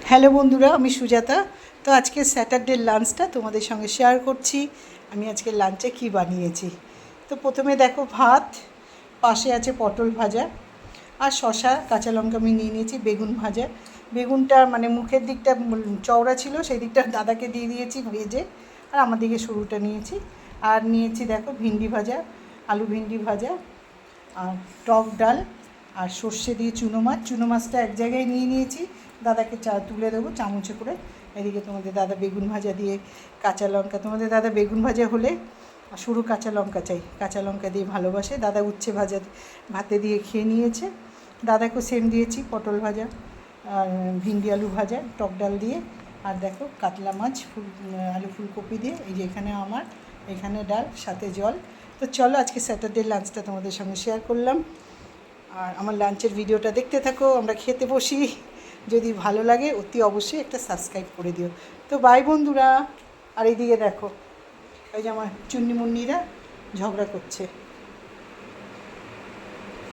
Hello বন্ধুরা, আমি সুজাতা। তো আজকে স্যাটারডের লাঞ্চটা তোমাদের সঙ্গে শেয়ার করছি। আমি আজকে লাঞ্চে কি বানিয়েছি। তো প্রথমে দেখো ভাত, পাশে আছে পটল ভাজা আর শসা, কাঁচা লঙ্কা আমি নিয়ে নিয়েছি, বেগুন ভাজা। বেগুনটা মানে মুখের দিকটা চওড়া ছিল, সেই দিকটা দাদাকে দিয়ে দিয়েছি ভেজে, আর আমার দিকে সরুটা নিয়েছি। আর নিয়েছি দেখো ভিন্ডি ভাজা, আলু ভিন্ডি ভাজা, আর টক ডাল, আর সর্ষে দিয়ে চুনো মাছটা এক জায়গায় নিয়ে নিয়েছি, দাদাকে তুলে দেবো চামচে করে। এদিকে তোমাদের দাদা বেগুন ভাজা দিয়ে কাঁচা লঙ্কা, তোমাদের দাদা বেগুন ভাজা হলে সরু কাঁচা লঙ্কা চাই, কাঁচা লঙ্কা দিয়ে ভালোবাসে। দাদা উচ্ছে ভাজা ভাতে দিয়ে খেয়ে নিয়েছে। দাদাকেও সেম দিয়েছি পটল ভাজা আর ভিন্ডি আলু ভাজা টক ডাল দিয়ে। আর দেখো কাতলা মাছ আলু ফুলকপি দিয়ে, এই যে এখানে আমার, এখানে ডাল, সাথে জল। তো চলো আজকে স্যাটারডে লাঞ্চটা তোমাদের সঙ্গে শেয়ার করলাম, আর আমার লাঞ্চের ভিডিওটা দেখতে থাকো। আমরা খেতে বসি, যদি ভালো লাগে অতি অবশ্যই একটা সাবস্ক্রাইব করে দিও। তো বাই বন্ধুরা। আর এইদিকে দেখো, এই যে আমার চুন্নি মুন্নিরা ঝগড়া করছে।